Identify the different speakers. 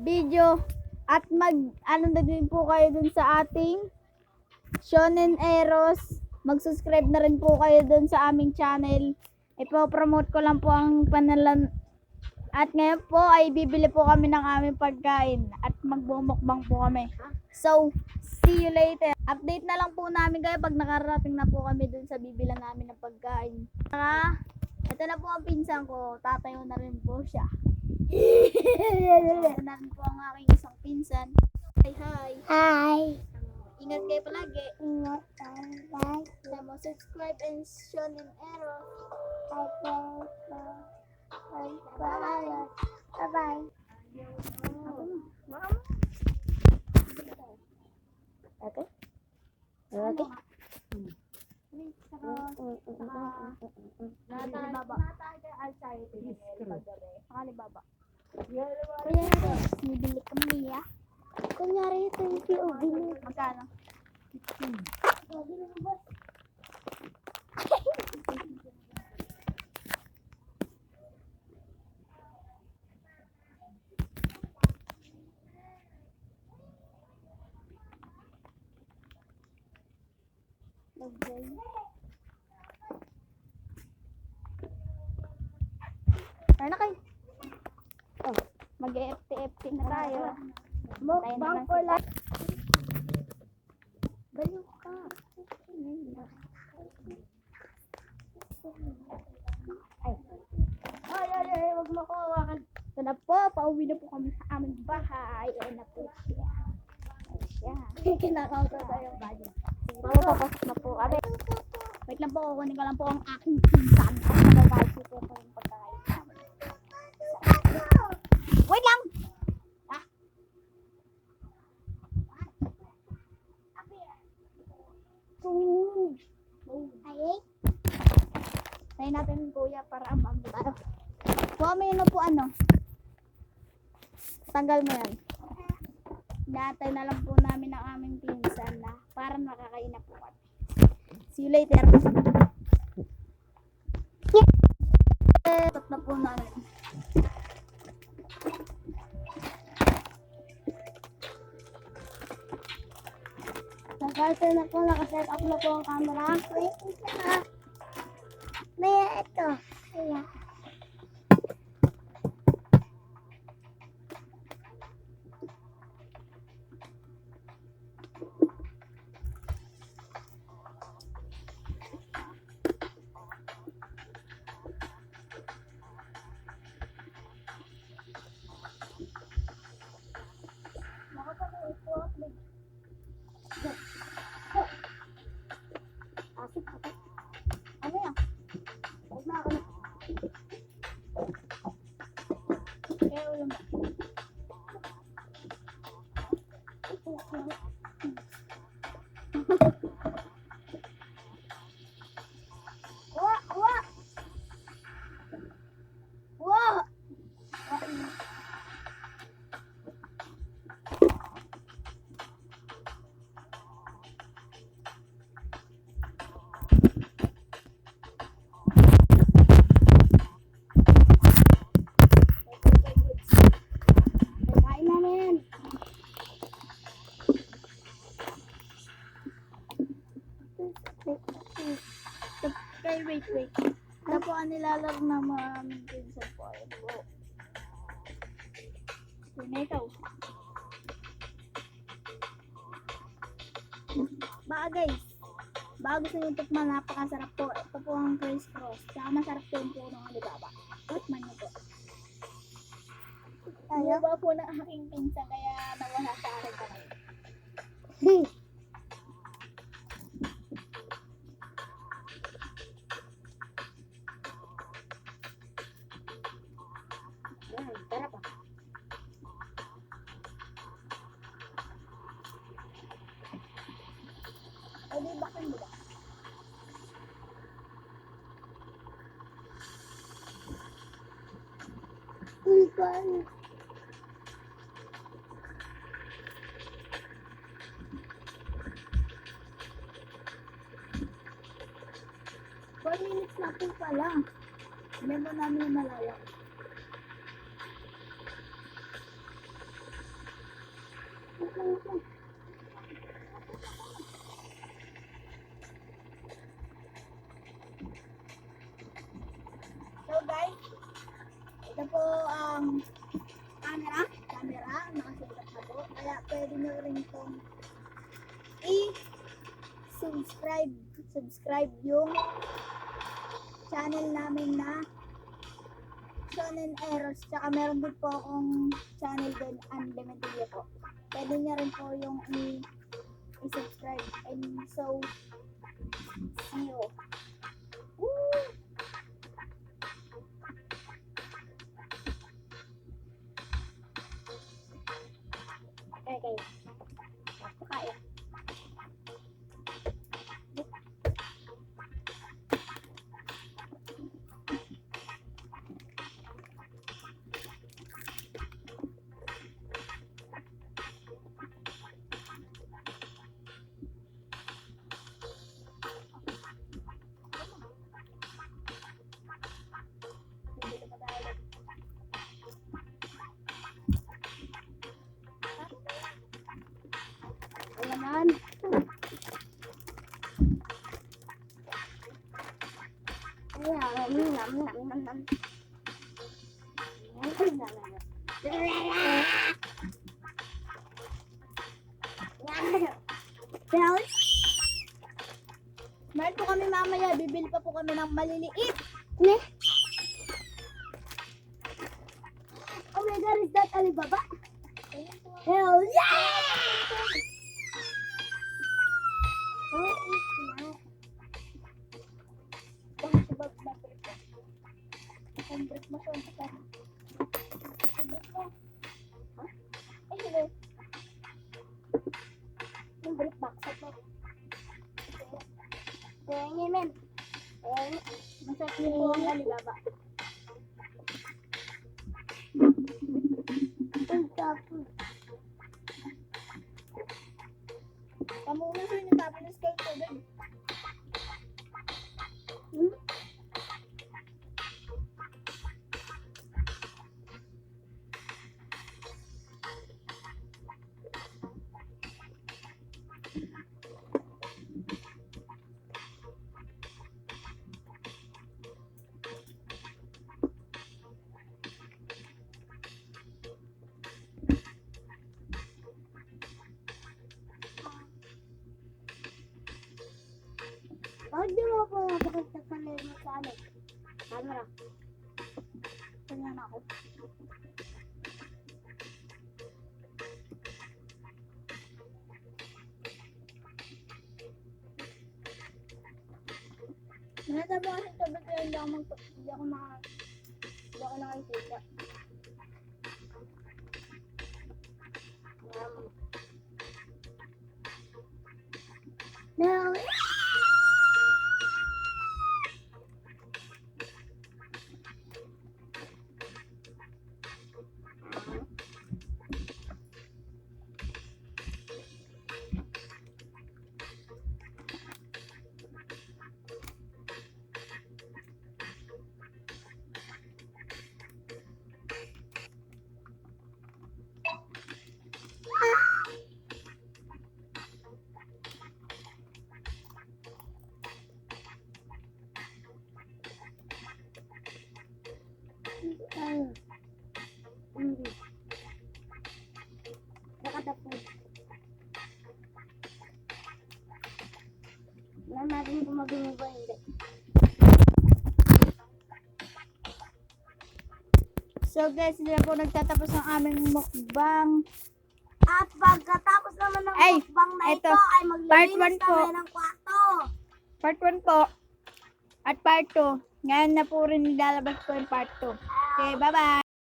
Speaker 1: video at ano na din po kayo dun sa ating Shonen Eros. Mag-subscribe na rin po kayo dun sa aming channel. Ipo-promote ko lang po ang panalan. At ngayon po ay bibili po kami ng aming pagkain at magbumukbang po kami. So, see you later. Update na lang po namin kayo pag nakarating na po kami dun sa bibilan namin ng pagkain. Ito na po ang pinsan ko. Tatayo na rin po siya. Ito na rin po ang aking isang pinsan. Hi, hi.
Speaker 2: Hi.
Speaker 1: Ingat kayo palagi.
Speaker 2: Ingat tayo. Bye.
Speaker 1: Tama, subscribe and Shonen Eros.
Speaker 2: Bye. Bye-bye.
Speaker 1: Okay?
Speaker 2: Okay.
Speaker 1: Alibaba.
Speaker 2: Bibili kami ya. Kunyari ito yung POV mo.
Speaker 1: Magkano? Tara na kayo. Oh, mag-FT na tayo.
Speaker 2: Mukbang ko lang. Baliw ka.
Speaker 1: Ay, wag mo ko hawakan. Ito na po, pauwi na po kami sa aming bahay. Ayan na po siya. Ayan siya.
Speaker 2: Kinakauta tayo yung body.
Speaker 1: Papapasok na po kami. Wait lang po, kukunin ko lang po ang aking pinsan. At nagagasi po po yung pagkakain namin. Wait lang! Ah.
Speaker 2: Ay,
Speaker 1: Tayo natin kuya para ang tayo. Kuha mo yun na po ano. Tanggal mo yan. Natay na lang po namin ang aming pinsan na para makakain na po kami. See you later. Stop na po namin.
Speaker 2: nag-alter na po. Nakaset up na po ang camera. Wait, isa. May ito. Ayan.
Speaker 1: Asik ako. Ano yan? Huwag na ako na. Kaya ulo mo.
Speaker 2: Wah! Wah! Wah! Kain namin.
Speaker 1: Wait. Ito po ang nilalaro ng mga aming pinsan po. Ayan po. Tomato. Baka guys, bago gusto nyo tikman, napakasarap po. Ito po ang Criss Cross. Tsaka masarap po yung puno ng Alibaba. Tikman nyo po. Ayaw po ng aking pinsan kaya nawala sa akin kami.
Speaker 2: Tara pa.
Speaker 1: O di bakit mo ba?
Speaker 2: Ulpan.
Speaker 1: 4 minutes na po pala. Hindi mo namin malawak. So guys, ito po ang camera, nakasilip na po. Kaya pwede nyo rin itong subscribe yung channel namin na Shonen Eros. Tsaka meron din po akong channel din, Unlimited po. Pwede nyo rin po yung i-subscribe. And so, see you. Woo! Okay. Pakain.
Speaker 2: Alaman.
Speaker 1: Meron po kami mamaya, bibili pa po kami ng maliliit.
Speaker 2: Oh my God, is that Alibaba? Hell yeah! Oh, it's not.
Speaker 1: Bakit si Bob na trip ko? Ang brick mo siya, ang brick mo. Ha? Ay, hindi. Yung brick box, mo.
Speaker 2: Kaya men.
Speaker 1: Masarap yun po ang Alibaba.
Speaker 2: Ang tapos.
Speaker 1: Pamuna sa inyo, tapos na skull ko, babe.
Speaker 2: Bakit di mo po napakita sa mo sa ano? Camera.
Speaker 1: Kanya na ako. Nanataba kasi tubig kaya hindi ako nakikita.
Speaker 2: No. Nakatapos. Wala natin kung maging ba hindi.
Speaker 1: So guys, hindi na po nagtatapos ang aming mukbang.
Speaker 2: At pagkatapos naman ng
Speaker 1: Ay,
Speaker 2: mukbang na ito
Speaker 1: eto,
Speaker 2: ay
Speaker 1: part
Speaker 2: maglilinis
Speaker 1: one po.
Speaker 2: kami ng kwarto.
Speaker 1: Part 1 po. At part 2. Ngayon na po rin nilalabas ko yung part 2. Okay, bye-bye.